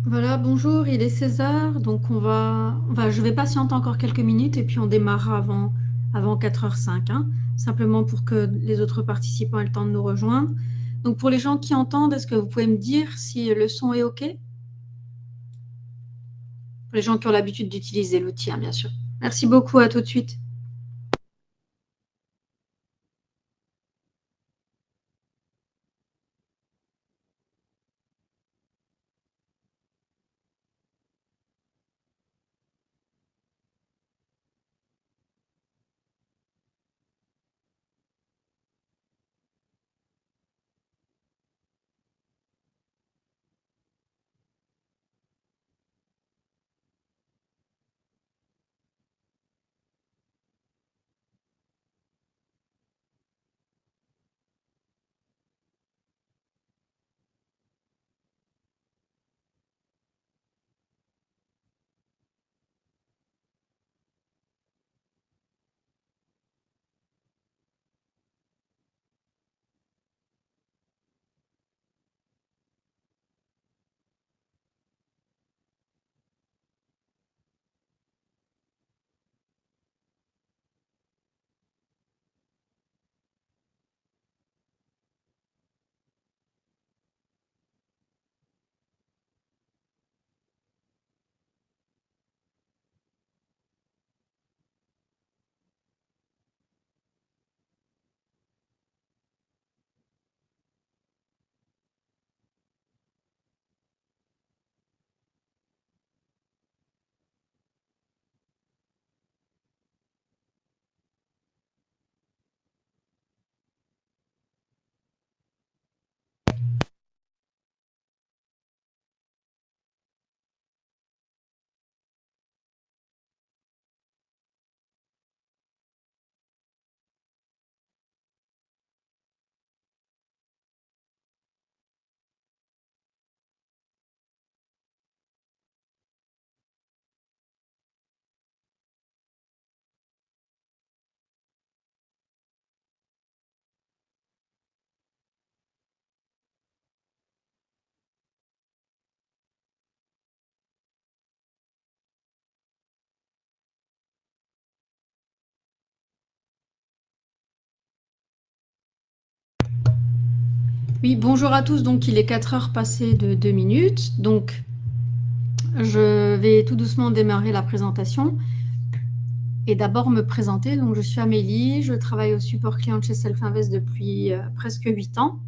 Voilà, bonjour, il est 16 h, donc je vais patienter encore quelques minutes et puis on démarrera avant 4 h 05, hein, simplement pour que les autres participants aient le temps de nous rejoindre. Donc pour les gens qui entendent, est-ce que vous pouvez me dire si le son est OK? Pour les gens qui ont l'habitude d'utiliser l'outil, hein, bien sûr. Merci beaucoup, à tout de suite. Oui, bonjour à tous. Donc il est 4 h passées de 2 minutes. Donc je vais tout doucement démarrer la présentation. Et d'abord me présenter, donc je suis Amélie, je travaille au support client de chez Self-Invest depuis presque 8 ans.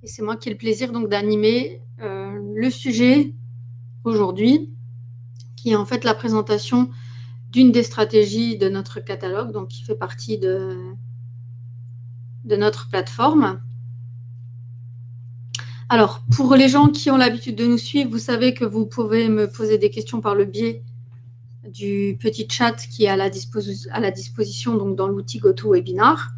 Et c'est moi qui ai le plaisir donc d'animer le sujet aujourd'hui, qui est en fait la présentation d'une des stratégies de notre catalogue, donc qui fait partie de notre plateforme. Alors, pour les gens qui ont l'habitude de nous suivre, vous savez que vous pouvez me poser des questions par le biais du petit chat qui est à la disposition donc dans l'outil GoToWebinar.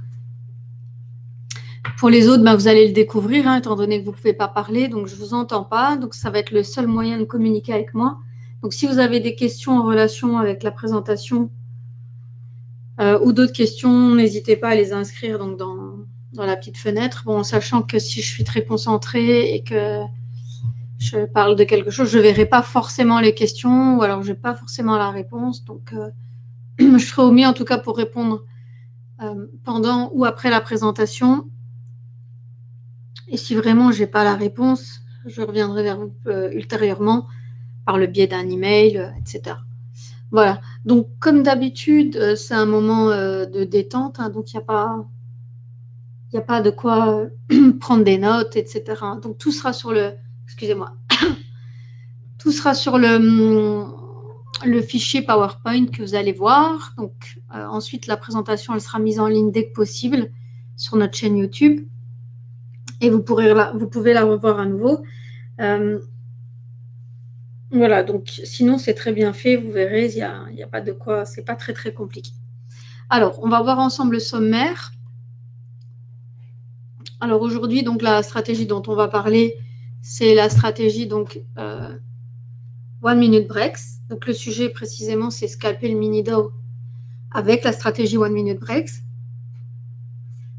Pour les autres, vous allez le découvrir, hein, étant donné que vous ne pouvez pas parler, donc je ne vous entends pas. Donc, ça va être le seul moyen de communiquer avec moi. Donc, si vous avez des questions en relation avec la présentation ou d'autres questions, n'hésitez pas à les inscrire donc, dans la petite fenêtre. Bon, en sachant que si je suis très concentrée et que je parle de quelque chose, je ne verrai pas forcément les questions ou alors je n'ai pas forcément la réponse. Donc, je ferai au mieux en tout cas pour répondre pendant ou après la présentation. Et si vraiment je n'ai pas la réponse, je reviendrai vers vous ultérieurement par le biais d'un email, etc. Voilà. Donc, comme d'habitude, c'est un moment de détente, hein, donc il n'y a pas de quoi prendre des notes, etc. Donc, tout sera sur le, excusez-moi, tout sera sur le fichier PowerPoint que vous allez voir. Donc, ensuite, la présentation, elle sera mise en ligne dès que possible sur notre chaîne YouTube. Et vous pouvez la revoir à nouveau. Voilà, donc sinon c'est très bien fait, vous verrez, il y a pas de quoi, c'est pas très très compliqué. Alors, on va voir ensemble le sommaire. Alors aujourd'hui, donc la stratégie dont on va parler, c'est la stratégie donc One Minute Breaks. Donc le sujet précisément, c'est scalper le mini Dow avec la stratégie One Minute Breaks.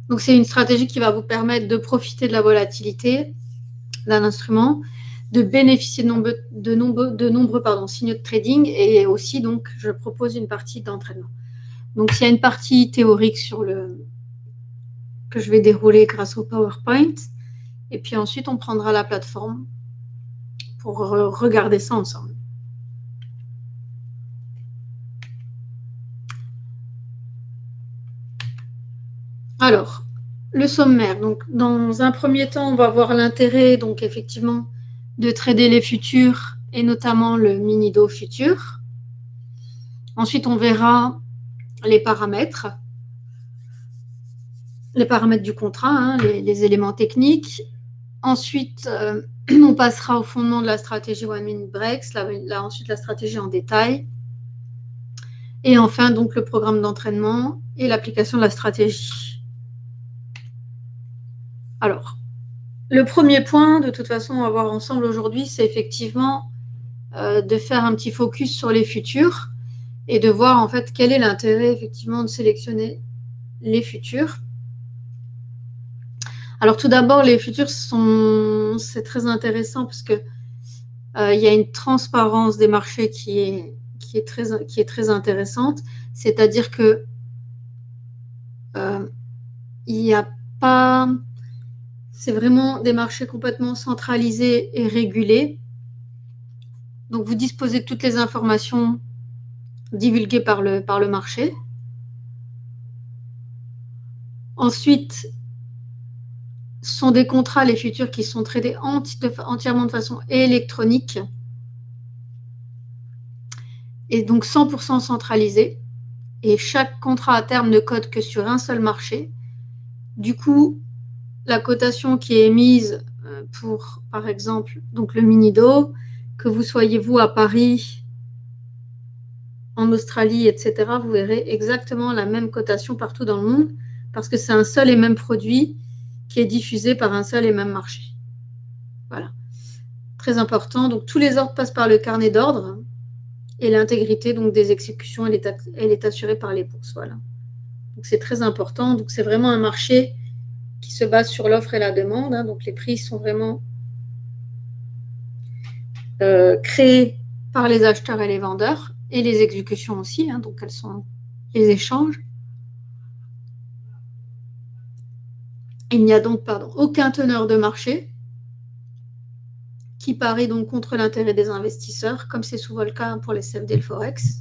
Donc c'est une stratégie qui va vous permettre de profiter de la volatilité d'un instrument, de bénéficier de nombreux signaux de trading, et aussi donc je propose une partie d'entraînement. Donc il y a une partie théorique que je vais dérouler grâce au PowerPoint, et puis ensuite on prendra la plateforme pour regarder ça ensemble. Alors, le sommaire. Donc, dans un premier temps, on va voir l'intérêt, donc effectivement, de trader les futurs et notamment le mini-do futur. Ensuite, on verra les paramètres du contrat, hein, les éléments techniques. Ensuite, on passera au fondement de la stratégie One Minute Breaks, ensuite la stratégie en détail. Et enfin, donc, le programme d'entraînement et l'application de la stratégie. Alors, le premier point, de toute façon, on va voir ensemble aujourd'hui, c'est effectivement de faire un petit focus sur les futurs et de voir en fait quel est l'intérêt effectivement de sélectionner les futurs. Alors tout d'abord, les futurs, c'est très intéressant parce que il y a une transparence des marchés qui est très intéressante. C'est-à-dire que il n'y a pas... C'est vraiment des marchés complètement centralisés et régulés. Donc, vous disposez de toutes les informations divulguées par le marché. Ensuite, ce sont des contrats, les futurs, qui sont traités entièrement de façon électronique et donc 100% centralisés. Et chaque contrat à terme ne code que sur un seul marché. Du coup, la cotation qui est émise pour, par exemple, donc le mini-do, que vous soyez vous à Paris, en Australie, etc., vous verrez exactement la même cotation partout dans le monde parce que c'est un seul et même produit qui est diffusé par un seul et même marché. Voilà. Très important. Donc, tous les ordres passent par le carnet d'ordre et l'intégrité donc des exécutions, elle est assurée par les bourses. Voilà. Donc, c'est très important. Donc, c'est vraiment un marché qui se base sur l'offre et la demande. Hein. Donc, les prix sont vraiment créés par les acheteurs et les vendeurs et les exécutions aussi. Hein. Donc, elles sont les échanges. Il n'y a donc aucun teneur de marché qui parie donc contre l'intérêt des investisseurs, comme c'est souvent le cas pour les CFD et le Forex.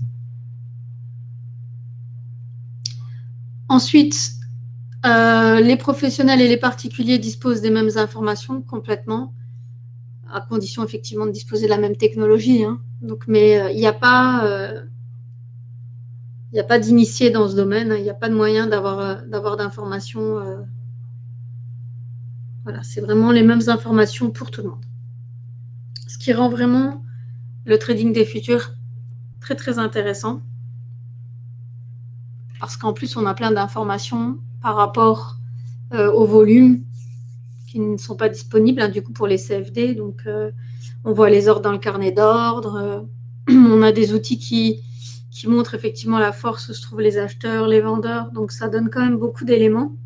Ensuite, les professionnels et les particuliers disposent des mêmes informations complètement, à condition effectivement de disposer de la même technologie. Hein. Donc, mais il n'y a pas d'initié dans ce domaine, il n'y a pas de moyen d'avoir d'informations. Voilà, c'est vraiment les mêmes informations pour tout le monde. Ce qui rend vraiment le trading des futurs très très intéressant. Parce qu'en plus, on a plein d'informations par rapport au volume qui ne sont pas disponibles, hein, du coup, pour les CFD. Donc, on voit les ordres dans le carnet d'ordre. On a des outils qui montrent effectivement la force où se trouvent les acheteurs, les vendeurs. Donc, ça donne quand même beaucoup d'éléments.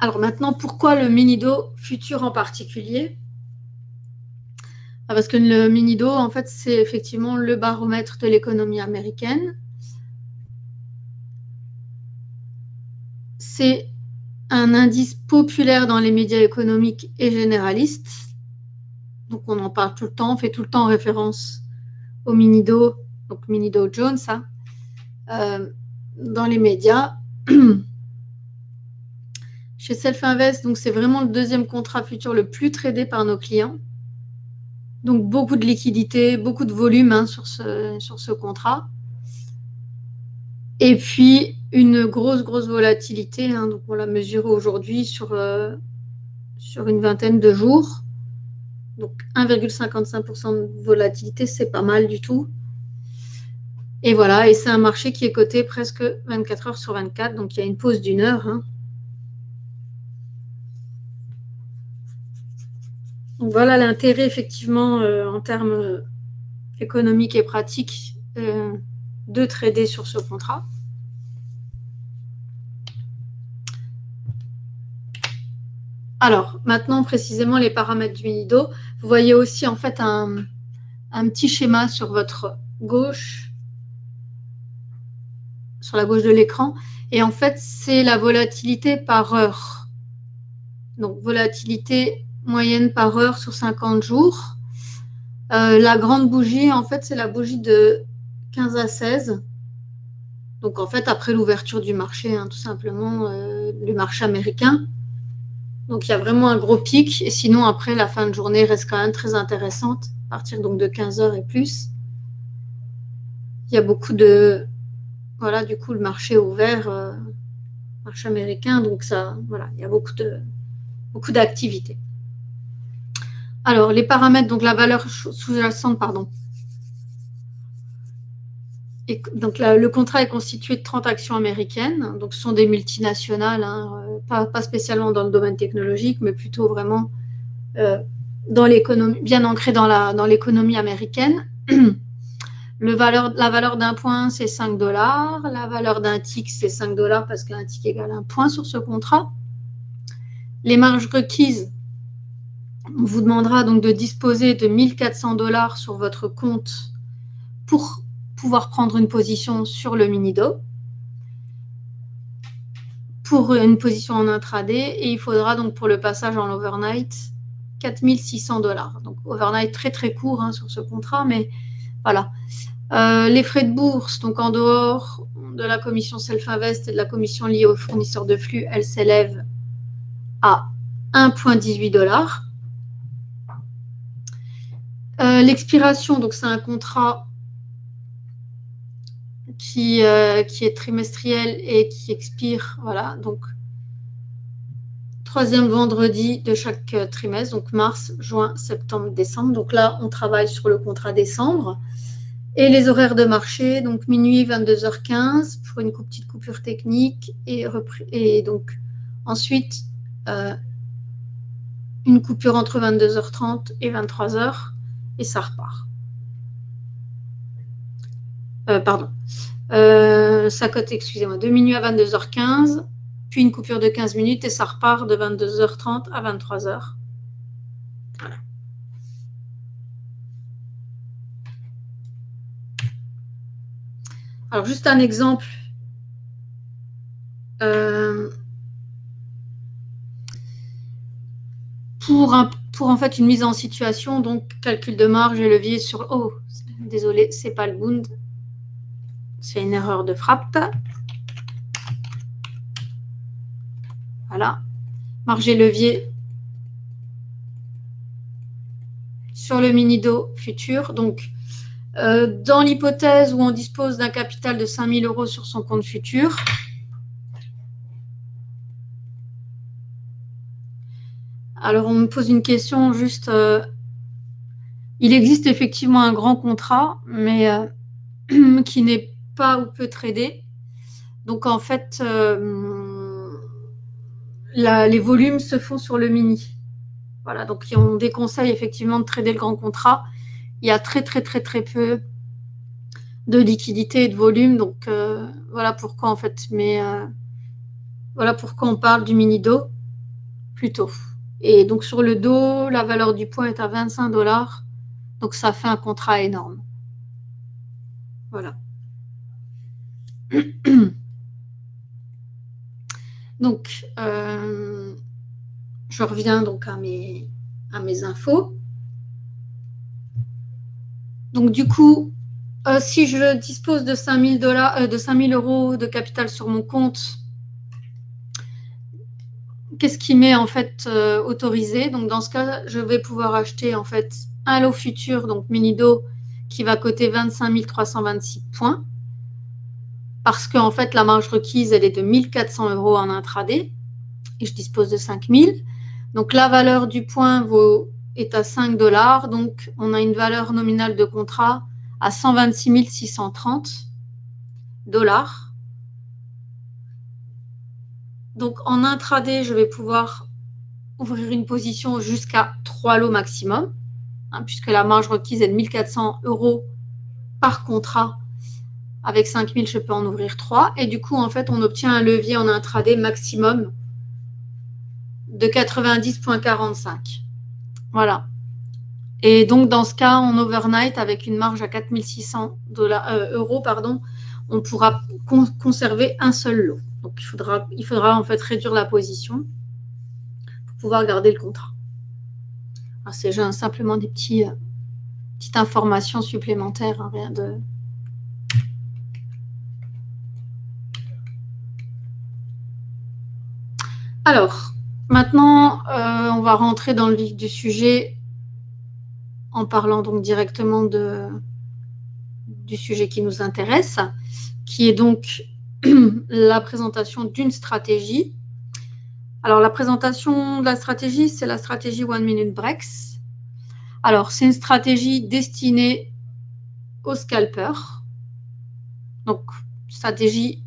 Alors maintenant, pourquoi le mini-do futur en particulier? Parce que le mini-do, en fait, c'est effectivement le baromètre de l'économie américaine. C'est un indice populaire dans les médias économiques et généralistes. Donc, on en parle tout le temps, on fait tout le temps référence au mini-do, donc mini-do Jones, hein, dans les médias. Chez Self-Invest, donc c'est vraiment le deuxième contrat futur le plus tradé par nos clients. Donc, beaucoup de liquidités, beaucoup de volume, hein, sur ce contrat. Et puis, une grosse volatilité. Hein, donc, on l'a mesuré aujourd'hui sur une vingtaine de jours. Donc, 1,55% de volatilité, c'est pas mal du tout. Et voilà, et c'est un marché qui est coté presque 24 heures sur 24. Donc, il y a une pause d'1 heure. Hein. Donc, voilà l'intérêt, effectivement, en termes économiques et pratiques, de trader sur ce contrat. Alors, maintenant, précisément, les paramètres du Minido. Vous voyez aussi, en fait, un petit schéma sur votre gauche, sur la gauche de l'écran. Et en fait, c'est la volatilité par heure. Donc, volatilité moyenne par heure sur 50 jours. La grande bougie, en fait, c'est la bougie de 15 à 16. Donc, en fait, après l'ouverture du marché, hein, tout simplement, le marché américain. Donc, il y a vraiment un gros pic. Et sinon, après, la fin de journée reste quand même très intéressante, à partir donc de 15 heures et plus. Il y a beaucoup de... Voilà, du coup, le marché est ouvert, marché américain. Donc, ça, voilà, il y a beaucoup d'activités. Alors, les paramètres, donc la valeur sous-jacente, pardon. Et donc, le contrat est constitué de 30 actions américaines. Donc, ce sont des multinationales, hein, pas spécialement dans le domaine technologique, mais plutôt vraiment dans l'économie, bien ancré dans l'économie américaine. La valeur d'un point, c'est 5 $. La valeur d'un tick, c'est 5 $ parce qu'un tick égale un point sur ce contrat. Les marges requises, on vous demandera donc de disposer de 1 400 $ sur votre compte pour pouvoir prendre une position sur le Minido, pour une position en intraday, et il faudra donc pour le passage en overnight 4 600 $. Donc overnight très très court, hein, sur ce contrat, mais voilà. Les frais de bourse, donc en dehors de la commission self-invest et de la commission liée aux fournisseurs de flux, elle s'élève à 1,18 $. L'expiration, donc c'est un contrat qui est trimestriel et qui expire, voilà, donc troisième vendredi de chaque trimestre, donc mars, juin, septembre, décembre. Donc là, on travaille sur le contrat décembre. Et les horaires de marché, donc minuit, 22h15 pour une petite coupure technique, et donc ensuite une coupure entre 22h30 et 23h, et ça repart. Ça cote, excusez-moi, de minuit à 22h15, puis une coupure de 15 minutes, et ça repart de 22h30 à 23h. Voilà. Alors, juste un exemple. Pour en fait une mise en situation, donc calcul de marge et levier sur... Oh, désolé, c'est pas le Bund. C'est une erreur de frappe. Voilà. Marge et levier sur le Minido futur. Donc, dans l'hypothèse où on dispose d'un capital de 5 000 € sur son compte futur, alors on me pose une question juste... il existe effectivement un grand contrat, mais qui n'est pas ou peu tradé. Donc, en fait, les volumes se font sur le mini. Voilà, donc on déconseille effectivement de trader le grand contrat. Il y a très peu de liquidité et de volume, donc voilà pourquoi en fait. Mais voilà pourquoi on parle du Minido plutôt. Et donc sur le dos, la valeur du point est à 25 $, donc ça fait un contrat énorme. Voilà. Donc, je reviens donc à mes infos. Donc, du coup, si je dispose de 5 000 € de capital sur mon compte, qu'est-ce qui m'est en fait autorisé? Donc, dans ce cas, je vais pouvoir acheter en fait un lot futur, donc Minido, qui va coter 25 326 points. Parce qu'en fait, la marge requise, elle est de 1 400 € en intraday. Et je dispose de 5 000. Donc, la valeur du point est à 5 $. Donc, on a une valeur nominale de contrat à 126 630 $. Donc, en intraday, je vais pouvoir ouvrir une position jusqu'à 3 lots maximum, hein, puisque la marge requise est de 1 400 € par contrat. Avec 5 000, je peux en ouvrir 3. Et du coup, en fait, on obtient un levier en intraday maximum de 90,45. Voilà. Et donc, dans ce cas, en overnight, avec une marge à 4600 euros, on pourra conserver un seul lot. Donc, il faudra en fait réduire la position pour pouvoir garder le contrat. C'est simplement des petites informations supplémentaires, hein, rien de... Alors, maintenant, on va rentrer dans le vif du sujet en parlant donc directement du sujet qui nous intéresse, qui est donc la présentation d'une stratégie. Alors, la présentation de la stratégie, c'est la stratégie One Minute Breaks. Alors, c'est une stratégie destinée aux scalpers. Donc, stratégie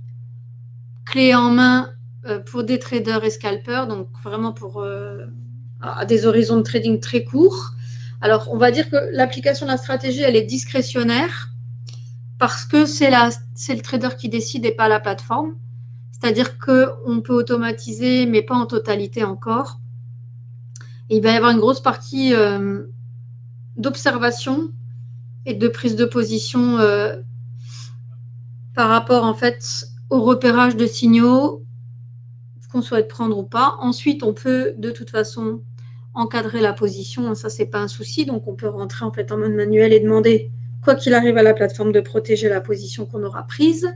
clé en main pour des traders et scalpers, donc vraiment pour à des horizons de trading très courts. Alors, on va dire que l'application de la stratégie, elle est discrétionnaire parce que c'est le trader qui décide et pas la plateforme. C'est-à-dire qu'on peut automatiser, mais pas en totalité encore. Et il va y avoir une grosse partie d'observation et de prise de position par rapport en fait au repérage de signaux qu'on souhaite prendre ou pas. Ensuite, on peut de toute façon encadrer la position, ça c'est pas un souci, donc on peut rentrer en fait en mode manuel et demander, quoi qu'il arrive à la plateforme, de protéger la position qu'on aura prise.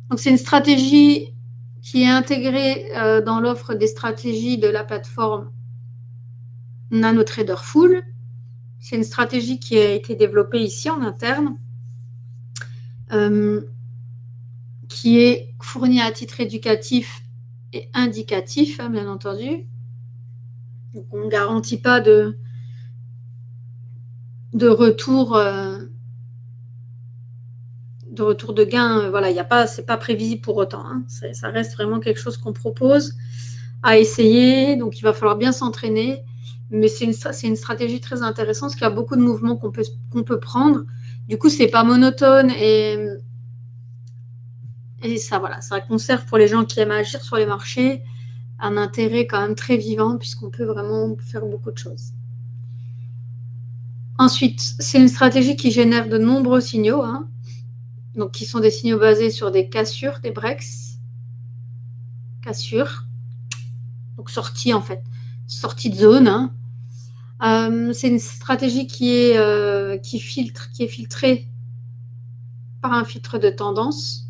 Donc c'est une stratégie qui est intégrée dans l'offre des stratégies de la plateforme NanoTrader Full. C'est une stratégie qui a été développée ici en interne, qui est fournie à titre éducatif et indicatif, hein, bien entendu. Donc, on ne garantit pas de retour de gain. Voilà, c'est pas prévisible pour autant. Hein. Ça reste vraiment quelque chose qu'on propose à essayer. Donc, il va falloir bien s'entraîner. Mais c'est une stratégie très intéressante parce qu'il y a beaucoup de mouvements qu'on peut prendre. Du coup, c'est pas monotone et ça, voilà, ça conserve pour les gens qui aiment agir sur les marchés un intérêt quand même très vivant puisqu'on peut vraiment faire beaucoup de choses. Ensuite, c'est une stratégie qui génère de nombreux signaux, hein, donc qui sont des signaux basés sur des cassures, des breaks, cassures, donc sortie en fait, sortie de zone. Hein. C'est une stratégie qui est filtrée par un filtre de tendance.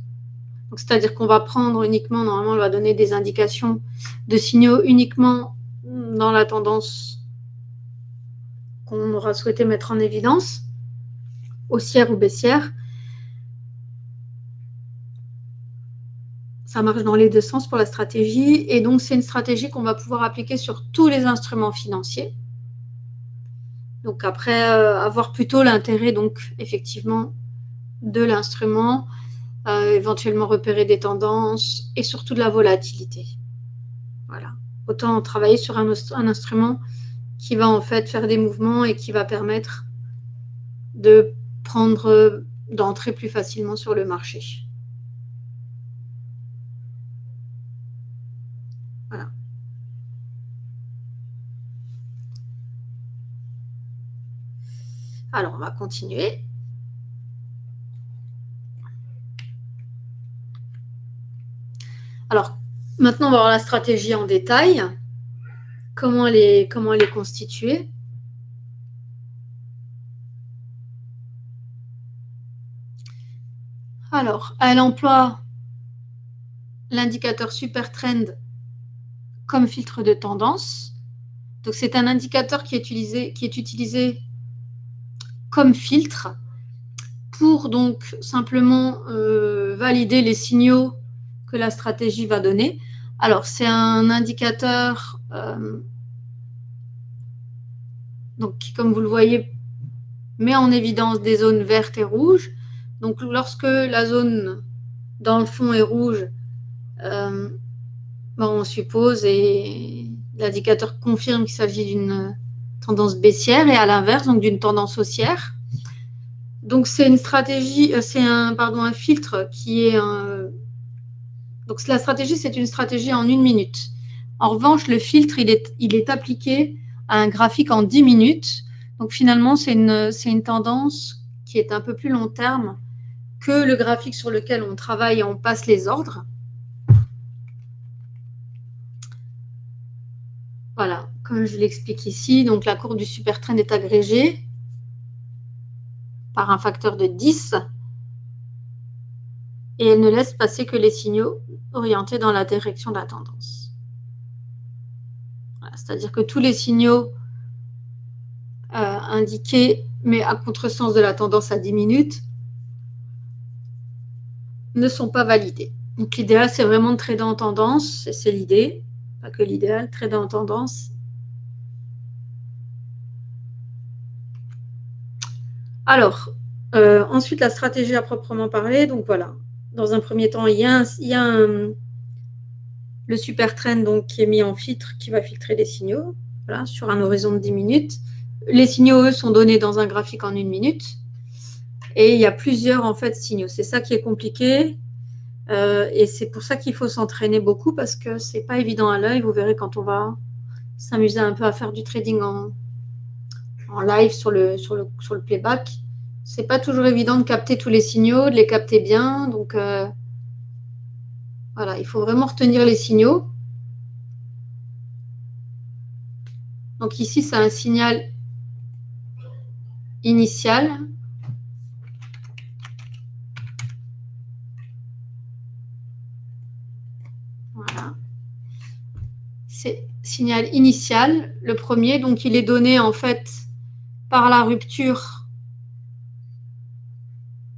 C'est-à-dire qu'on va prendre uniquement, normalement, on va donner des indications de signaux uniquement dans la tendance qu'on aura souhaité mettre en évidence, haussière ou baissière. Ça marche dans les deux sens pour la stratégie. Et donc, c'est une stratégie qu'on va pouvoir appliquer sur tous les instruments financiers. Donc, après, avoir plutôt l'intérêt, donc, effectivement, de l'instrument, éventuellement repérer des tendances et surtout de la volatilité. Voilà. Autant travailler sur un instrument qui va en fait faire des mouvements et qui va permettre d'entrer plus facilement sur le marché. Voilà. Alors, on va continuer. Alors, maintenant, on va voir la stratégie en détail. Comment elle est constituée. Alors, elle emploie l'indicateur Supertrend comme filtre de tendance. Donc, c'est un indicateur qui est utilisé comme filtre pour donc simplement valider les signaux que la stratégie va donner. Alors, c'est un indicateur donc, qui, comme vous le voyez, met en évidence des zones vertes et rouges. Donc, lorsque la zone dans le fond est rouge, on suppose, et l'indicateur confirme qu'il s'agit d'une tendance baissière, et à l'inverse, donc d'une tendance haussière. Donc, c'est une stratégie, un filtre qui est donc, la stratégie, c'est une stratégie en 1 minute. En revanche, le filtre, il est appliqué à un graphique en 10 minutes. Donc finalement, c'est une tendance qui est un peu plus long terme que le graphique sur lequel on travaille et on passe les ordres. Voilà, comme je l'explique ici, donc la courbe du super trend est agrégée par un facteur de 10 et elle ne laisse passer que les signaux orientés dans la direction de la tendance. Voilà, c'est-à-dire que tous les signaux indiqués, mais à contresens de la tendance à 10 minutes, ne sont pas validés. Donc l'idéal, c'est vraiment de trader en tendance, c'est l'idée, pas que l'idéal, trader en tendance. Alors, ensuite, la stratégie à proprement parler, donc voilà. Dans un premier temps, il y a le super trend donc, qui est mis en filtre, qui va filtrer les signaux, voilà, sur un horizon de 10 minutes. Les signaux, eux, sont donnés dans un graphique en 1 minute. Et il y a plusieurs, en fait, signaux. C'est ça qui est compliqué. Et c'est pour ça qu'il faut s'entraîner beaucoup, parce que c'est pas évident à l'œil. Vous verrez quand on va s'amuser un peu à faire du trading en live sur le playback. C'est pas toujours évident de capter tous les signaux, de les capter bien. Donc, voilà, il faut vraiment retenir les signaux. Donc ici, c'est un signal initial. Voilà. C'est signal initial, le premier. Donc, il est donné, en fait, par la rupture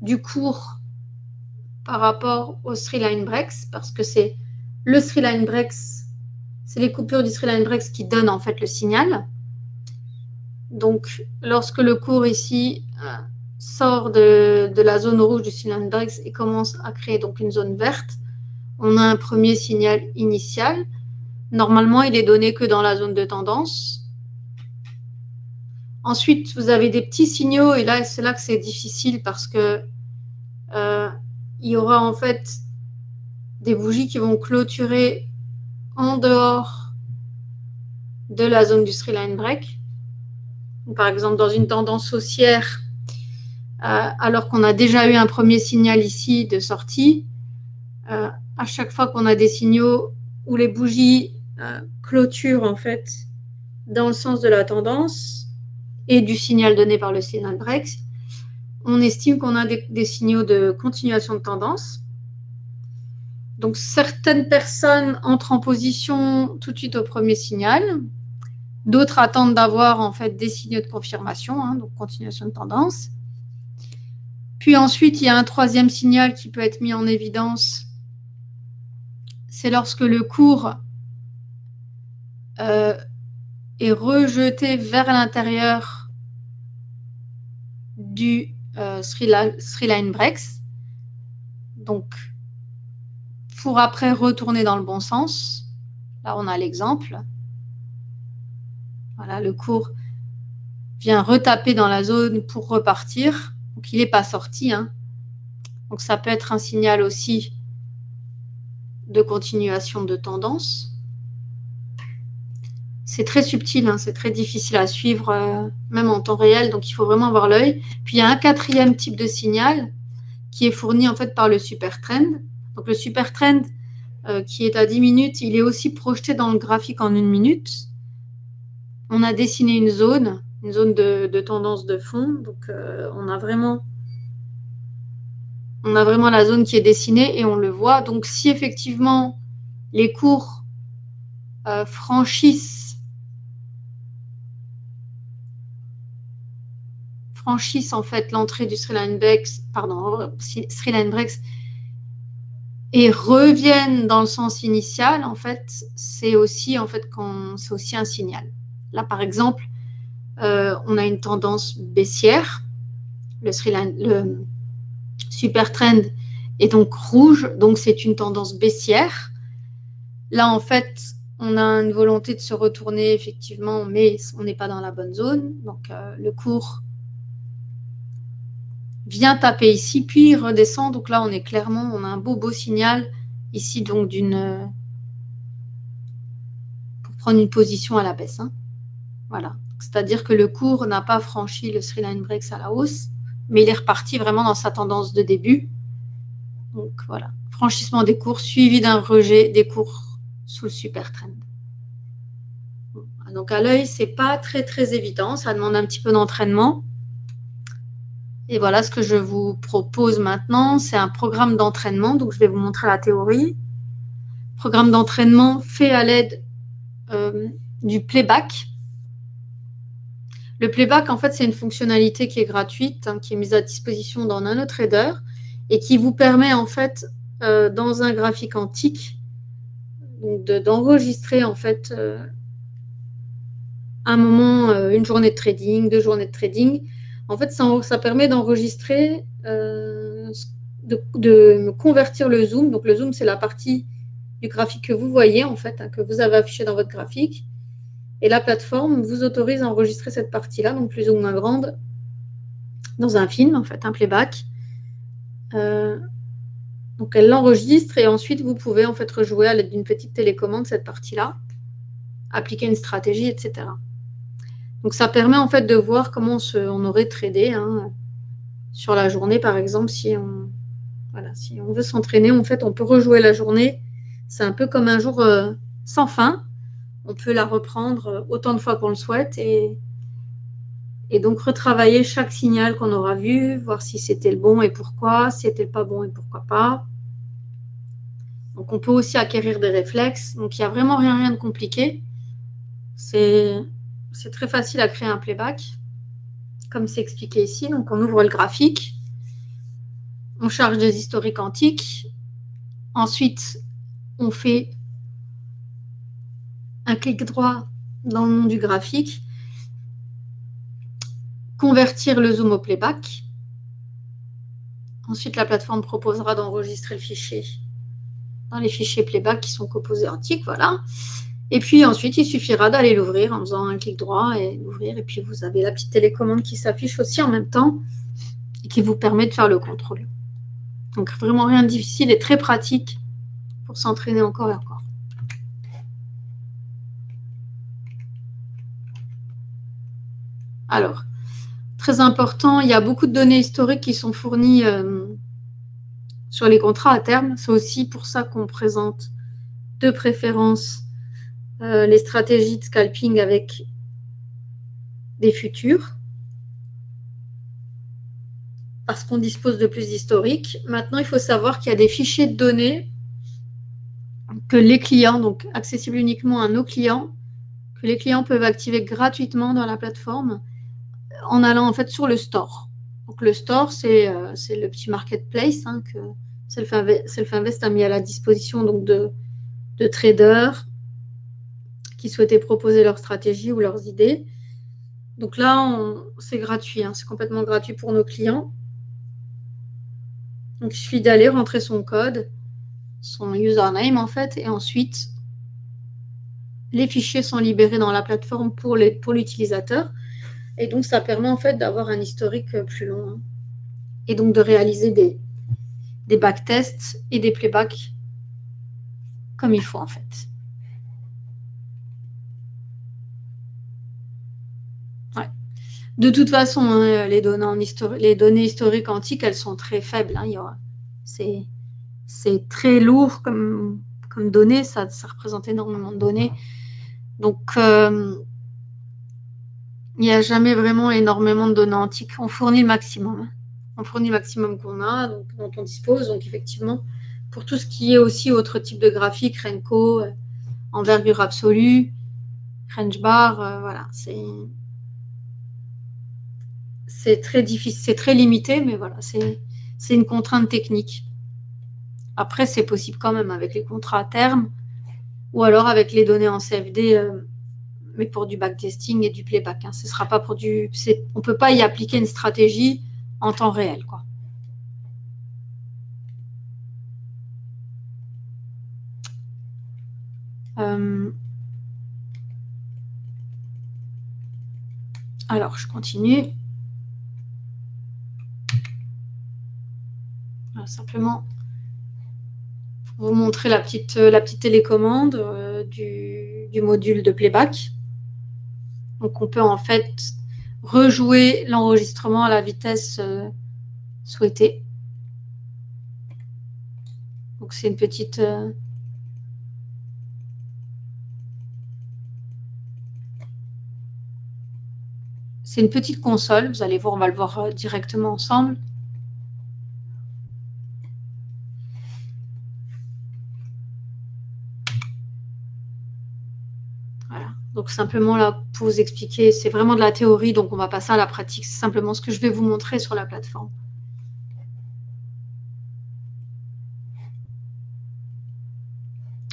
du cours par rapport au Three-Line Breaks, parce que c'est le Three-Line Breaks, c'est les coupures du Three-Line Breaks qui donnent, en fait, le signal. Donc, lorsque le cours ici sort de la zone rouge du Three-Line Breaks et commence à créer donc une zone verte, on a un premier signal initial. Normalement, il est donné que dans la zone de tendance. Ensuite, vous avez des petits signaux, et là, c'est là que c'est difficile parce que il y aura en fait des bougies qui vont clôturer en dehors de la zone du Three-Line Break. Par exemple, dans une tendance haussière, alors qu'on a déjà eu un premier signal ici de sortie, à chaque fois qu'on a des signaux où les bougies clôturent en fait dans le sens de la tendance et du signal donné par le Three-Line Break, on estime qu'on a des signaux de continuation de tendance. Donc, certaines personnes entrent en position tout de suite au premier signal. D'autres attendent d'avoir en fait des signaux de confirmation, hein, donc continuation de tendance. Puis ensuite, il y a un troisième signal qui peut être mis en évidence. C'est lorsque le cours est rejeté vers l'intérieur du Three-Line Breaks. Donc, pour après retourner dans le bon sens. Là, on a l'exemple. Voilà, le cours vient retaper dans la zone pour repartir. Donc, il n'est pas sorti. Hein. Donc, ça peut être un signal aussi de continuation de tendance. C'est très subtil, hein, c'est très difficile à suivre, même en temps réel. Donc, il faut vraiment avoir l'œil. Puis, il y a un quatrième type de signal qui est fourni en fait par le super trend. Donc, le super trend qui est à 10 minutes, il est aussi projeté dans le graphique en 1 minute. On a dessiné une zone de tendance de fond. Donc, on a vraiment la zone qui est dessinée et on le voit. Donc, si effectivement les cours franchissent en fait l'entrée du Three-Line Breaks, Three-Line Breaks et reviennent dans le sens initial, en fait, c'est aussi un signal. Là, par exemple, on a une tendance baissière. Le super trend est donc rouge, donc c'est une tendance baissière. Là, en fait, on a une volonté de se retourner, effectivement, mais on n'est pas dans la bonne zone. Donc, le cours vient taper ici, puis il redescend. Donc là, on a un beau signal ici, donc d'une prendre une position à la baisse. Hein. Voilà. C'est-à-dire que le cours n'a pas franchi le 3 line breaks à la hausse, mais il est reparti vraiment dans sa tendance de début. Donc voilà, franchissement des cours suivi d'un rejet des cours sous le super trend. Donc à l'œil, c'est pas très évident, ça demande un petit peu d'entraînement. Et voilà ce que je vous propose maintenant, c'est un programme d'entraînement. Donc je vais vous montrer la théorie. Programme d'entraînement fait à l'aide du playback. Le playback, en fait, c'est une fonctionnalité qui est gratuite, hein, qui est mise à disposition dans NanoTrader et qui vous permet, en fait, dans un graphique antique, d'enregistrer, en fait, un moment, une journée de trading, 2 journées de trading. En fait, ça permet d'enregistrer, de convertir le zoom. Donc, le zoom, c'est la partie du graphique que vous voyez, en fait, hein, que vous avez affiché dans votre graphique. Et la plateforme vous autorise à enregistrer cette partie-là, donc plus ou moins grande, dans un film, en fait, un playback. Donc, elle l'enregistre et ensuite, vous pouvez en fait rejouer à l'aide d'une petite télécommande cette partie-là, appliquer une stratégie, etc. Donc, ça permet en fait de voir comment on aurait tradé hein, sur la journée, par exemple, si on veut s'entraîner, en fait, on peut rejouer la journée. C'est un peu comme un jour sans fin. On peut la reprendre autant de fois qu'on le souhaite et donc retravailler chaque signal qu'on aura vu, voir si c'était le bon et pourquoi, si c'était pas bon et pourquoi pas. Donc on peut aussi acquérir des réflexes. Donc il n'y a vraiment rien de compliqué. C'est très facile à créer un playback, comme c'est expliqué ici. Donc on ouvre le graphique, on charge des historiques antiques. Ensuite, on fait un clic droit dans le nom du graphique, convertir le zoom au playback. Ensuite, la plateforme proposera d'enregistrer le fichier dans les fichiers playback qui sont composés antiques, voilà. Et puis ensuite, il suffira d'aller l'ouvrir en faisant un clic droit et l'ouvrir. Et puis vous avez la petite télécommande qui s'affiche aussi en même temps et qui vous permet de faire le contrôle. Donc vraiment rien de difficile et très pratique pour s'entraîner encore et encore. Alors, très important, il y a beaucoup de données historiques qui sont fournies sur les contrats à terme. C'est aussi pour ça qu'on présente de préférence les stratégies de scalping avec des futurs, parce qu'on dispose de plus d'historique. Maintenant, il faut savoir qu'il y a des fichiers de données que les clients, donc accessibles uniquement à nos clients, que les clients peuvent activer gratuitement dans la plateforme en allant en fait sur le store. Donc le store, c'est le petit marketplace hein, que Self-Invest a mis à la disposition donc, de traders qui souhaitaient proposer leur stratégie ou leurs idées. Donc là, c'est gratuit, hein, c'est complètement gratuit pour nos clients. Donc il suffit d'aller rentrer son code, son username en fait, et ensuite les fichiers sont libérés dans la plateforme pour l'utilisateur. Et donc ça permet en fait d'avoir un historique plus long hein, et donc de réaliser des backtests et des playbacks comme il faut en fait. Ouais. De toute façon, hein, les données historiques antiques, elles sont très faibles. Hein, c'est très lourd comme données, ça représente énormément de données. Donc, il n'y a jamais vraiment énormément de données antiques. On fournit le maximum. Hein. On fournit le maximum qu'on a, donc, dont on dispose. Donc, effectivement, pour tout ce qui est aussi autre type de graphique, Renko, envergure absolue, range bar, voilà, c'est très difficile, c'est très limité, mais voilà, c'est une contrainte technique. Après, c'est possible quand même avec les contrats à terme ou alors avec les données en CFD, mais pour du backtesting et du playback. Hein. Ce sera pas pour on peut pas y appliquer une stratégie en temps réel, quoi. Alors, je continue. Voilà, simplement pour vous montrer la petite télécommande du module de playback. Donc on peut en fait rejouer l'enregistrement à la vitesse souhaitée. Donc c'est une petite... c'est une petite console, vous allez voir, on va le voir directement ensemble. Voilà, donc simplement là pour vous expliquer, c'est vraiment de la théorie, donc on va passer à la pratique, c'est simplement ce que je vais vous montrer sur la plateforme.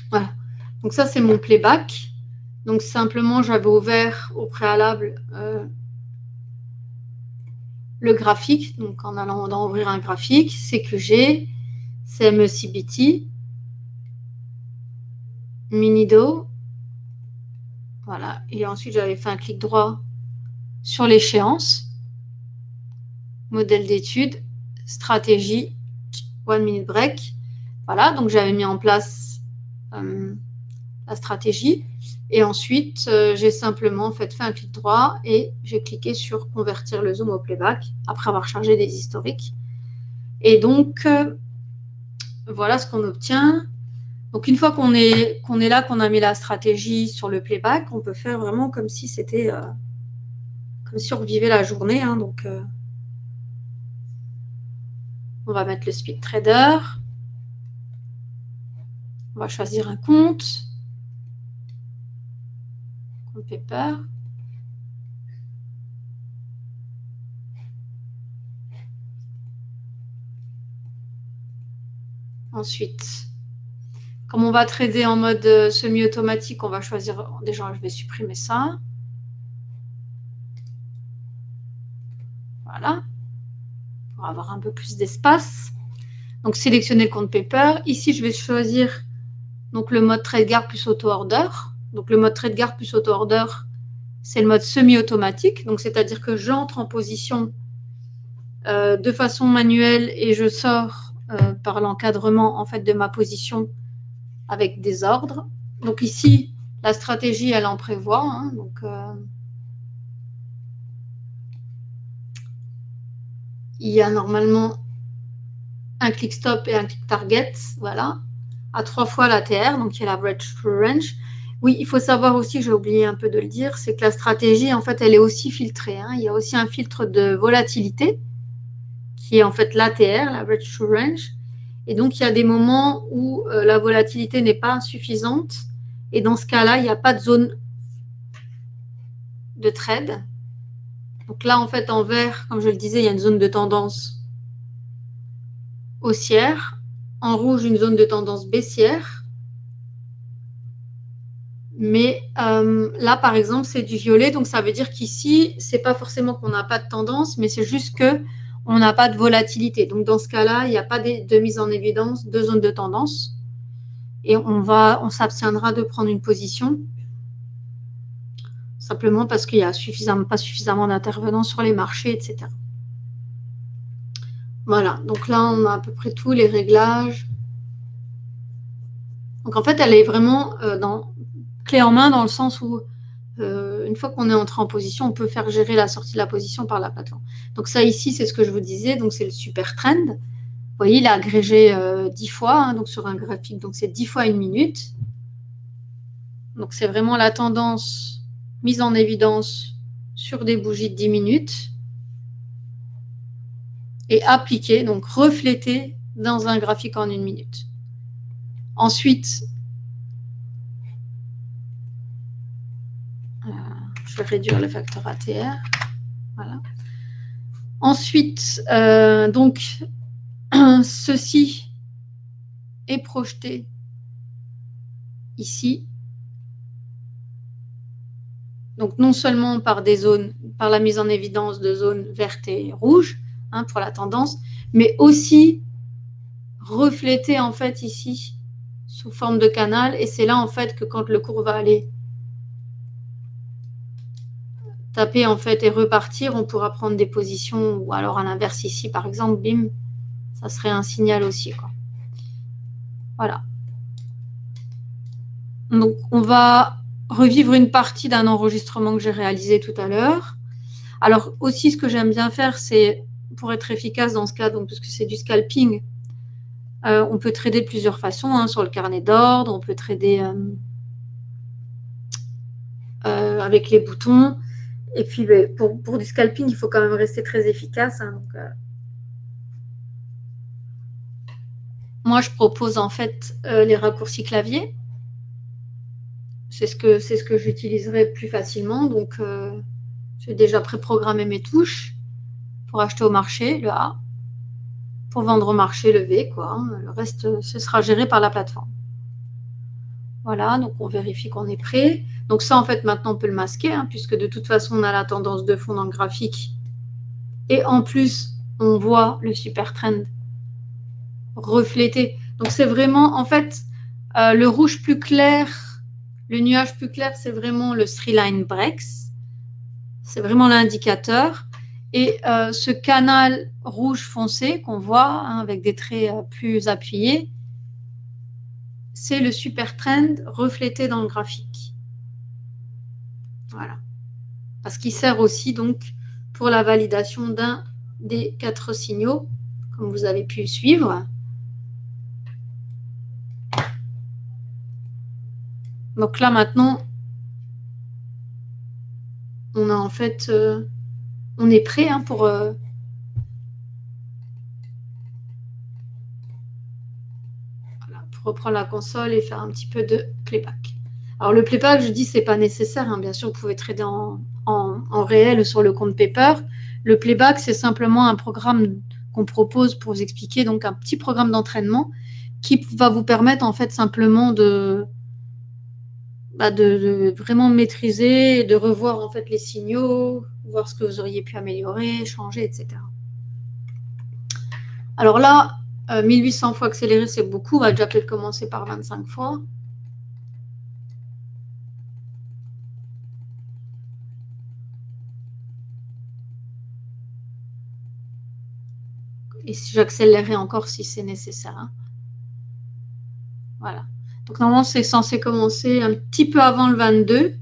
Voilà, donc ça c'est mon playback. Donc simplement j'avais ouvert au préalable le graphique, donc en allant ouvrir un graphique, CQG, CME-CBT, Minido, voilà, et ensuite j'avais fait un clic droit sur l'échéance, modèle d'étude, stratégie, 1 minute break, voilà, donc j'avais mis en place la stratégie, et ensuite j'ai simplement fait un clic droit et j'ai cliqué sur convertir le zoom au playback après avoir chargé des historiques. Et donc voilà ce qu'on obtient. Donc une fois qu'on est là, qu'on a mis la stratégie sur le playback, on peut faire vraiment comme si c'était comme si on revivait la journée, hein. Donc on va mettre le speed trader, on va choisir un compte paper. Ensuite, comme on va trader en mode semi-automatique, on va choisir, déjà je vais supprimer ça. Voilà, pour avoir un peu plus d'espace. Donc sélectionner le compte paper. Ici, je vais choisir donc le mode trade guard plus auto-order. Donc le mode trade guard plus auto-order, c'est le mode semi-automatique. Donc c'est-à-dire que j'entre en position de façon manuelle et je sors par l'encadrement en fait de ma position avec des ordres. Donc ici, la stratégie, elle en prévoit. Hein, donc il y a normalement un click stop et un click target, voilà, à 3 fois l'ATR, donc il y a l'average true range. Oui, il faut savoir aussi, j'ai oublié un peu de le dire, c'est que la stratégie, en fait, elle est aussi filtrée. Hein. Il y a aussi un filtre de volatilité, qui est en fait l'ATR, l'average true range. Et donc, il y a des moments où la volatilité n'est pas suffisante. Et dans ce cas-là, il n'y a pas de zone de trade. Donc là, en fait, en vert, comme je le disais, il y a une zone de tendance haussière. En rouge, une zone de tendance baissière. Mais là, par exemple, c'est du violet. Donc, ça veut dire qu'ici, ce n'est pas forcément qu'on n'a pas de tendance, mais c'est juste qu'on n'a pas de volatilité. Donc, dans ce cas-là, il n'y a pas de mise en évidence de zone de tendance. Et on s'abstiendra de prendre une position. Simplement parce qu'il n'y a pas suffisamment d'intervenants sur les marchés, etc. Voilà, donc là, on a à peu près tous les réglages. Donc, en fait, elle est vraiment clé en main dans le sens où, une fois qu'on est entré en position, on peut faire gérer la sortie de la position par la plateforme. Donc, ça ici, c'est ce que je vous disais. Donc, c'est le super trend. Vous voyez, il est agrégé 10 fois, hein, donc sur un graphique. Donc, c'est 10 fois 1 minute. Donc, c'est vraiment la tendance mise en évidence sur des bougies de 10 minutes et appliquée, donc reflétée dans un graphique en 1 minute. Ensuite, je vais réduire le facteur ATR. Voilà. Ensuite, donc, ceci est projeté ici. Donc, non seulement par des zones, par la mise en évidence de zones vertes et rouges, hein, pour la tendance, mais aussi reflété en fait ici sous forme de canal. Et c'est là en fait que quand le cours va aller taper en fait et repartir, on pourra prendre des positions, ou alors à l'inverse ici par exemple, bim, ça serait un signal aussi, quoi. Voilà. Donc on va revivre une partie d'un enregistrement que j'ai réalisé tout à l'heure. Alors aussi, ce que j'aime bien faire, c'est pour être efficace dans ce cas, donc parce que c'est du scalping, on peut trader de plusieurs façons, hein, sur le carnet d'ordre, on peut trader avec les boutons. Et puis pour du scalping, il faut quand même rester très efficace. Hein, donc, moi, je propose en fait les raccourcis clavier. C'est ce que j'utiliserai plus facilement. Donc, j'ai déjà préprogrammé mes touches pour acheter au marché, le A. Pour vendre au marché, le V, quoi. Le reste, ce sera géré par la plateforme. Voilà, donc on vérifie qu'on est prêt. Donc ça, en fait, maintenant, on peut le masquer, hein, puisque de toute façon, on a la tendance de fond dans le graphique. Et en plus, on voit le super trend reflété. Donc c'est vraiment, en fait, le rouge plus clair, le nuage plus clair, c'est vraiment le three line breaks. C'est vraiment l'indicateur. Et ce canal rouge foncé qu'on voit, hein, avec des traits plus appuyés, c'est le super trend reflété dans le graphique. Voilà. Parce qu'il sert aussi donc pour la validation d'un des 4 signaux, comme vous avez pu suivre. Donc là maintenant, on a en fait, on est prêt, hein, pour reprendre la console et faire un petit peu de playback. Alors le playback, je dis, c'est pas nécessaire, hein. Bien sûr, vous pouvez trader en réel sur le compte Paper. Le playback, c'est simplement un programme qu'on propose pour vous expliquer, donc un petit programme d'entraînement qui va vous permettre en fait simplement de vraiment maîtriser, de revoir en fait les signaux, voir ce que vous auriez pu améliorer, changer, etc. Alors là, 1800 fois accéléré, c'est beaucoup. On va déjà peut-être commencer par 25 fois. Et si j'accélérerai encore si c'est nécessaire. Hein. Voilà. Donc normalement, c'est censé commencer un petit peu avant le 22.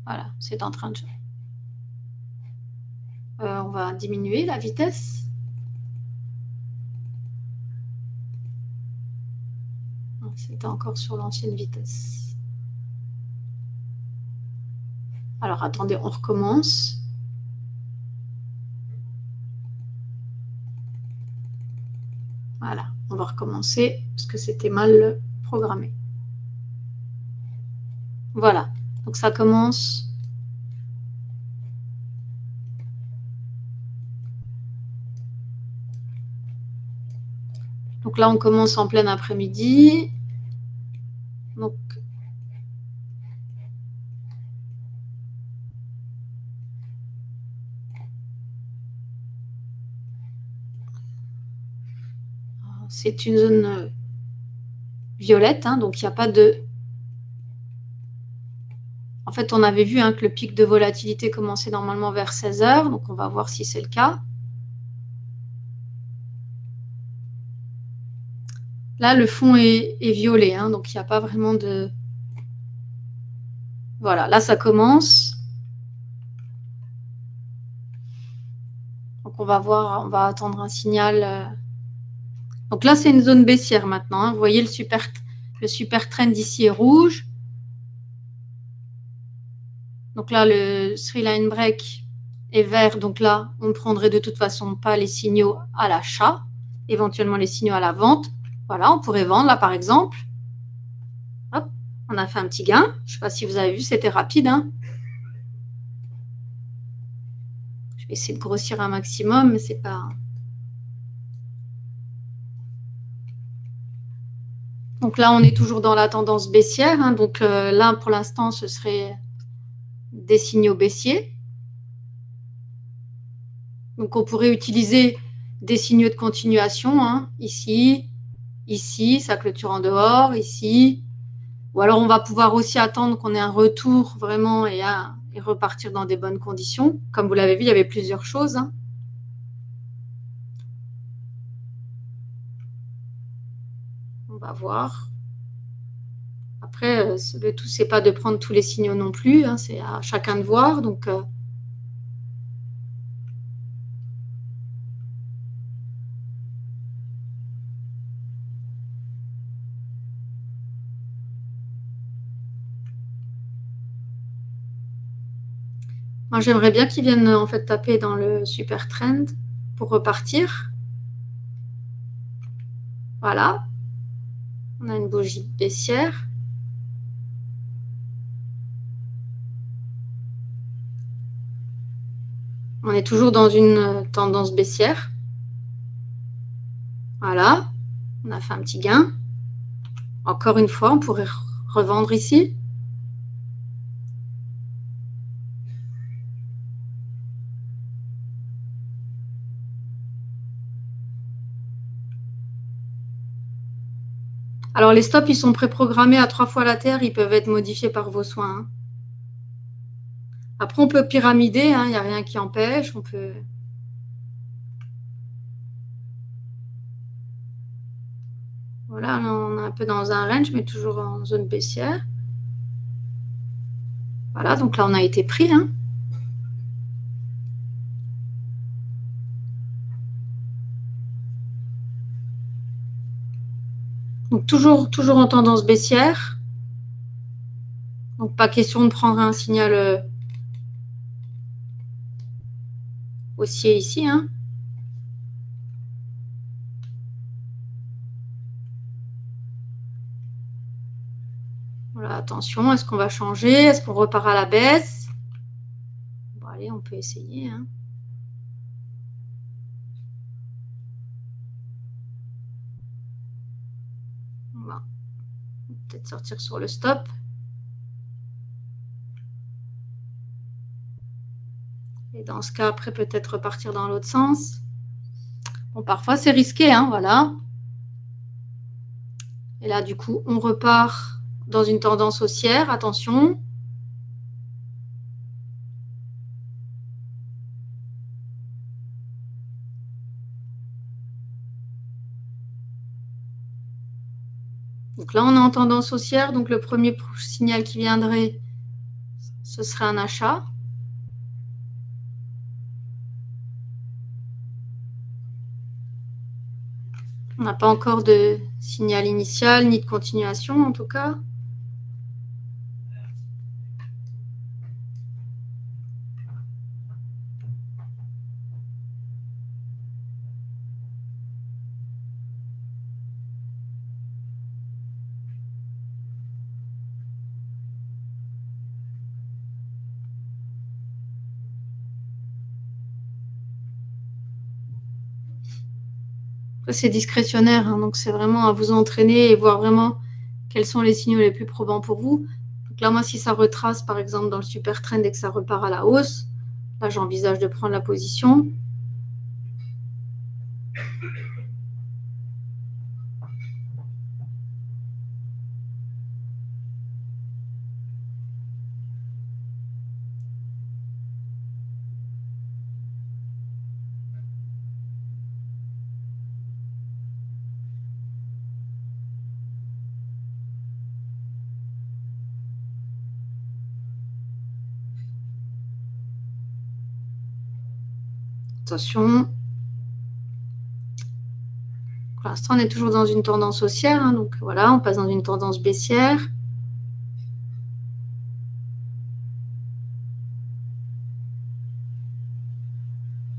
Voilà, c'est en train de... on va diminuer la vitesse. C'était encore sur l'ancienne vitesse. Alors attendez, on recommence. Voilà, on va recommencer parce que c'était mal programmé. Voilà, donc ça commence. Donc là, on commence en plein après-midi. Donc, c'est une zone violette, hein, donc il n'y a pas de... En fait, on avait vu, hein, que le pic de volatilité commençait normalement vers 16 h, donc on va voir si c'est le cas. Là, le fond est violet, hein, donc il n'y a pas vraiment de... Voilà, là, ça commence. Donc on va voir, on va attendre un signal. Donc là, c'est une zone baissière maintenant. Hein. Vous voyez, le super trend ici est rouge. Donc là, le three line break est vert. Donc là, on ne prendrait de toute façon pas les signaux à l'achat, éventuellement les signaux à la vente. Voilà, on pourrait vendre là, par exemple. Hop, on a fait un petit gain. Je ne sais pas si vous avez vu, c'était rapide. Hein. Je vais essayer de grossir un maximum, mais c'est pas... Donc là, on est toujours dans la tendance baissière. Hein. Donc là, pour l'instant, ce serait des signaux baissiers. Donc on pourrait utiliser des signaux de continuation, hein, ici, ici, ça clôture en dehors, ici. Ou alors on va pouvoir aussi attendre qu'on ait un retour vraiment et repartir dans des bonnes conditions. Comme vous l'avez vu, il y avait plusieurs choses. Hein. On va voir. Après, le tout, c'est pas de prendre tous les signaux non plus, hein, c'est à chacun de voir. Donc, moi, j'aimerais bien qu'ils viennent en fait taper dans le super trend pour repartir. Voilà. On a une bougie baissière. On est toujours dans une tendance baissière. Voilà. On a fait un petit gain. Encore une fois, on pourrait revendre ici. Alors, les stops, ils sont préprogrammés à 3 fois la terre. Ils peuvent être modifiés par vos soins, hein. Après, on peut pyramider, hein, il n'y a rien qui empêche. On peut... Voilà, là, on est un peu dans un range, mais toujours en zone baissière. Voilà, donc là, on a été pris, hein. Donc, toujours en tendance baissière. Donc, pas question de prendre un signal haussier ici, hein. Voilà, attention, est-ce qu'on va changer? Est-ce qu'on repart à la baisse? Bon, allez, on peut essayer, hein. On va peut-être sortir sur le stop. Et dans ce cas, après, peut-être repartir dans l'autre sens. Bon, parfois, c'est risqué, hein, voilà. Et là, du coup, on repart dans une tendance haussière. Attention. Donc là, on est en tendance haussière. Donc, le premier signal qui viendrait, ce serait un achat. On n'a pas encore de signal initial ni de continuation, en tout cas. C'est discrétionnaire, hein, donc c'est vraiment à vous entraîner et voir vraiment quels sont les signaux les plus probants pour vous. Donc là, moi, si ça retrace, par exemple, dans le super trend et que ça repart à la hausse, là, j'envisage de prendre la position. Attention. Pour l'instant, on est toujours dans une tendance haussière, hein, donc voilà, on passe dans une tendance baissière.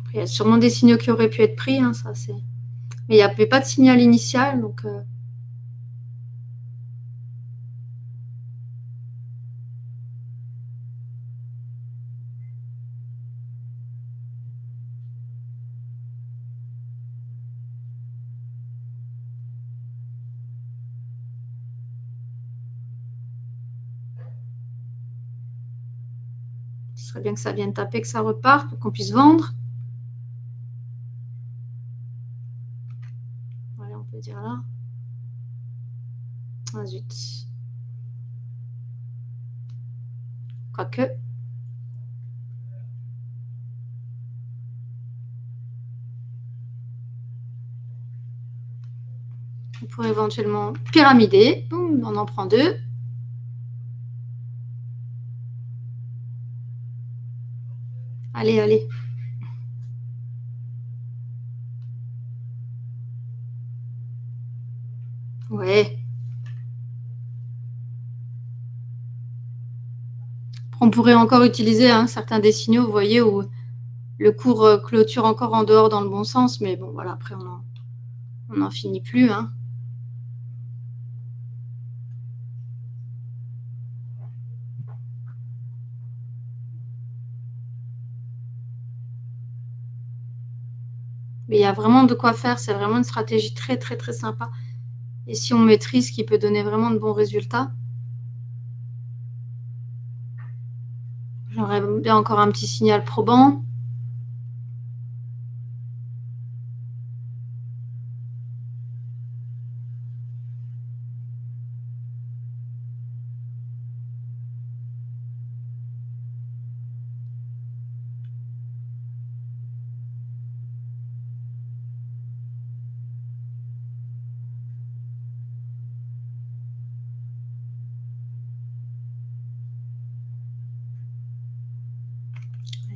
Après, il y a sûrement des signaux qui auraient pu être pris, hein, ça c'est. Mais il n'y avait pas de signal initial, donc. Ce serait bien que ça vienne taper, que ça reparte pour qu'on puisse vendre. Voilà, on peut dire là. Ah zut. Quoique. On pourrait éventuellement pyramider. On en prend deux. Allez, allez. Ouais. On pourrait encore utiliser certains des signaux, vous voyez, où le cours clôture encore en dehors dans le bon sens, mais bon, voilà, après, on n'en finit plus. Hein. Mais il y a vraiment de quoi faire, c'est vraiment une stratégie très, très, très sympa. Et si on maîtrise, qui peut donner vraiment de bons résultats. J'aurais bien encore un petit signal probant.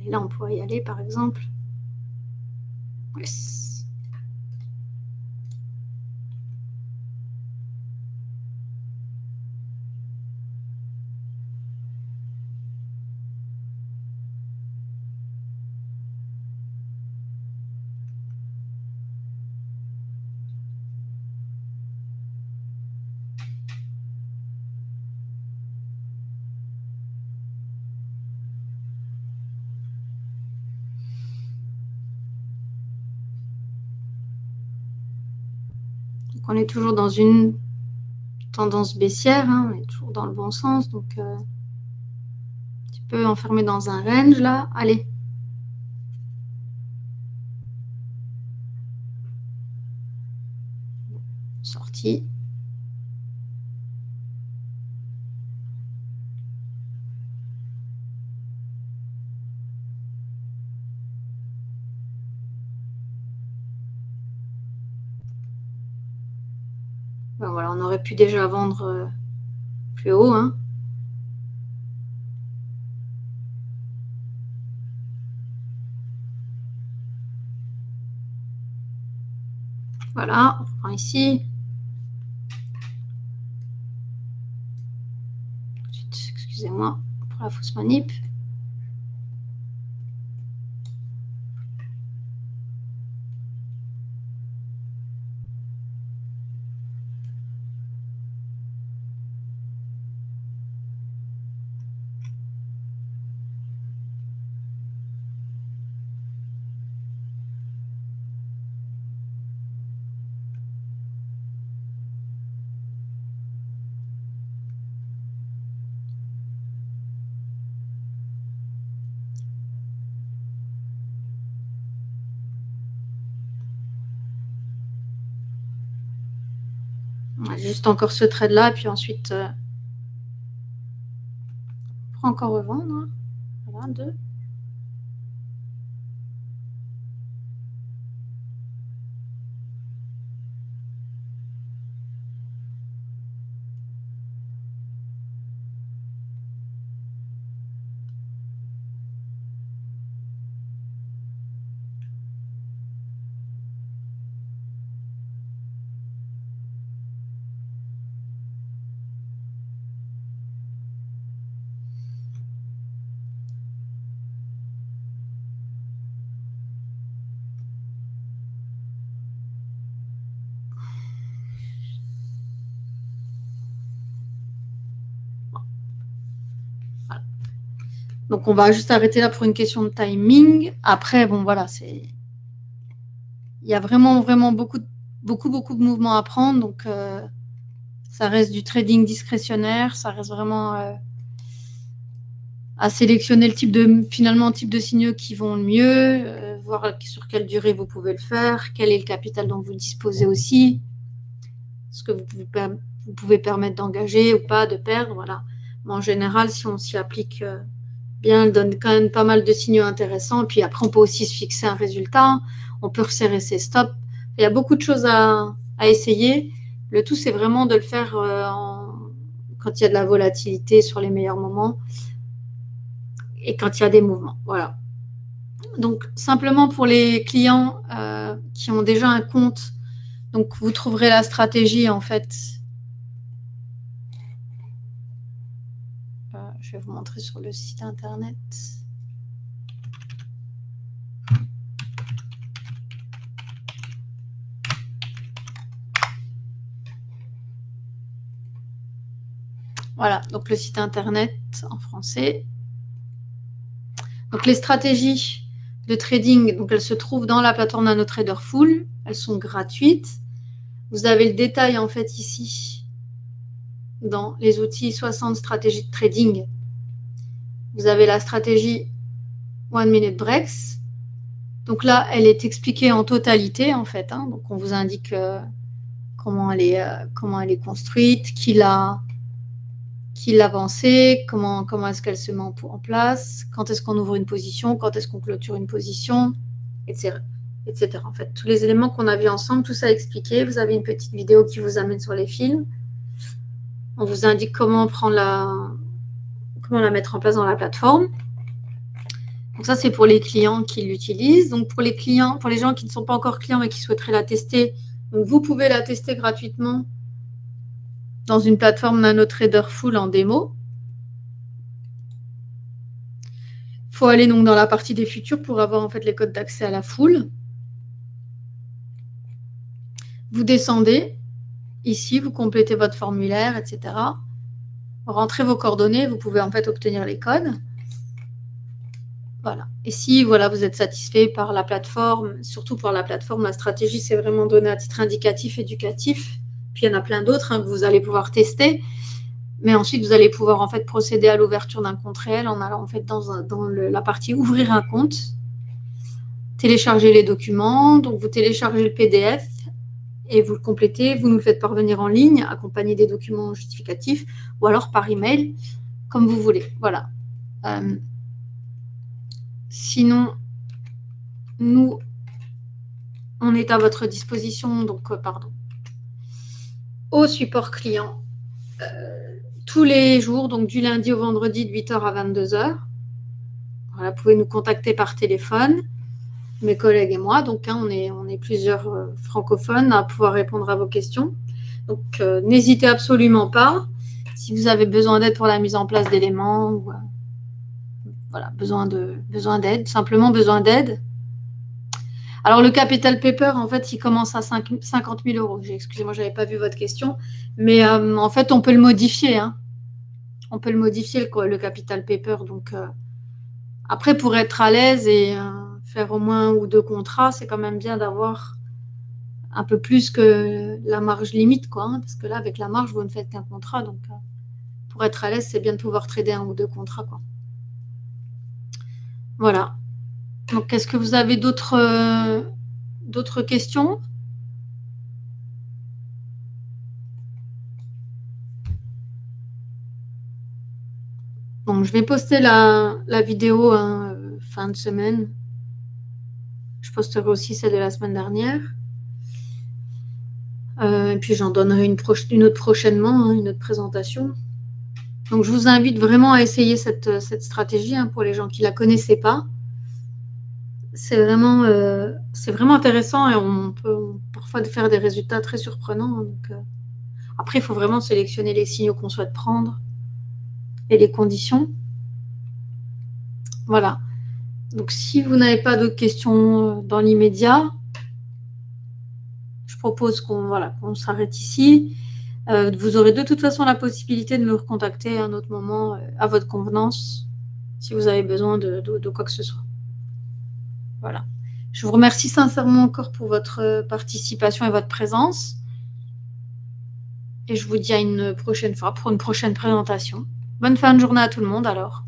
Et là, on pourrait y aller, par exemple. Yes. Donc, on est toujours dans une tendance baissière, hein, on est toujours dans le bon sens, donc un petit peu enfermé dans un range là. Allez. Sortie. Ben voilà, on aurait pu déjà vendre plus haut. Hein. Voilà, on reprend ici. Excusez-moi pour la fausse manip. Juste encore ce trade là, puis ensuite on pourra encore revendre. Hein. Voilà, 2. Donc on va juste arrêter là pour une question de timing. Après, bon voilà, il y a vraiment beaucoup de mouvements à prendre. Donc ça reste du trading discrétionnaire, ça reste vraiment à sélectionner le type de signaux qui vont le mieux, voir sur quelle durée vous pouvez le faire, quel est le capital dont vous disposez aussi, ce que vous pouvez permettre d'engager ou pas, de perdre, voilà. Mais en général, si on s'y applique bien, elle donne quand même pas mal de signaux intéressants. Et puis après, on peut aussi se fixer un résultat. On peut resserrer ses stops. Il y a beaucoup de choses à essayer. Le tout, c'est vraiment de le faire quand il y a de la volatilité sur les meilleurs moments et quand il y a des mouvements. Voilà. Donc, simplement pour les clients qui ont déjà un compte, donc vous trouverez la stratégie en fait. Je vais vous montrer sur le site internet. Voilà, donc le site internet en français. Donc les stratégies de trading, donc elles se trouvent dans la plateforme NanoTrader Full. Elles sont gratuites. Vous avez le détail en fait ici dans les outils 60 stratégies de trading. Vous avez la stratégie One Minute Breaks. Donc là, elle est expliquée en totalité en fait. Donc on vous indique comment elle est construite, qui l'a pensée, comment est-ce qu'elle se met en place, quand est-ce qu'on ouvre une position, quand est-ce qu'on clôture une position, etc. En fait, tous les éléments qu'on a vus ensemble, tout ça expliqué. Vous avez une petite vidéo qui vous amène sur les films. On vous indique comment la mettre en place dans la plateforme. Donc ça, c'est pour les clients qui l'utilisent. Donc pour les clients, pour les gens qui ne sont pas encore clients mais qui souhaiteraient la tester, donc vous pouvez la tester gratuitement dans une plateforme NanoTrader Full en démo. Il faut aller donc dans la partie des futurs pour avoir en fait les codes d'accès à la Full. Vous descendez. Ici, vous complétez votre formulaire, etc. Rentrez vos coordonnées. Vous pouvez en fait obtenir les codes. Voilà. Et si voilà, vous êtes satisfait par la plateforme, surtout pour la plateforme, la stratégie, c'est vraiment donné à titre indicatif, éducatif. Puis il y en a plein d'autres que vous allez pouvoir tester. Mais ensuite, vous allez pouvoir en fait procéder à l'ouverture d'un compte réel en allant en fait dans la partie ouvrir un compte, télécharger les documents. Donc vous téléchargez le PDF et vous le complétez. Vous nous le faites parvenir en ligne, accompagné des documents justificatifs, ou alors par email, comme vous voulez. Voilà. Sinon, nous, on est à votre disposition, donc au support client tous les jours, donc du lundi au vendredi de 8h à 22h. Voilà, vous pouvez nous contacter par téléphone, mes collègues et moi. Donc, on est plusieurs francophones à pouvoir répondre à vos questions. Donc, n'hésitez absolument pas. Si vous avez besoin d'aide pour la mise en place d'éléments, ou voilà, besoin d'aide, simplement besoin d'aide. Alors, le capital paper, en fait, il commence à 50 000 €. Excusez-moi, je n'avais pas vu votre question. Mais en fait, on peut le modifier. On peut le modifier, le capital paper. Donc, après, pour être à l'aise et faire au moins 1 ou 2 contrats, c'est quand même bien d'avoir un peu plus que la marge limite, quoi. Parce que là, avec la marge, vous ne faites qu'un contrat. Donc, pour être à l'aise, c'est bien de pouvoir trader 1 ou 2 contrats, quoi. Voilà. Donc, est-ce que vous avez d'autres questions? Donc, je vais poster la vidéo fin de semaine. Je posterai aussi celle de la semaine dernière. Et puis, j'en donnerai une autre prochainement, une autre présentation. Donc, je vous invite vraiment à essayer cette stratégie pour les gens qui ne la connaissaient pas. C'est vraiment intéressant et on peut parfois faire des résultats très surprenants. Donc, après, il faut vraiment sélectionner les signaux qu'on souhaite prendre et les conditions. Voilà. Donc, si vous n'avez pas d'autres questions dans l'immédiat, je propose qu'on s'arrête ici. Vous aurez de toute façon la possibilité de me recontacter à un autre moment à votre convenance si vous avez besoin de quoi que ce soit. Voilà. Je vous remercie sincèrement encore pour votre participation et votre présence. Et je vous dis à une prochaine fois pour une prochaine présentation. Bonne fin de journée à tout le monde alors.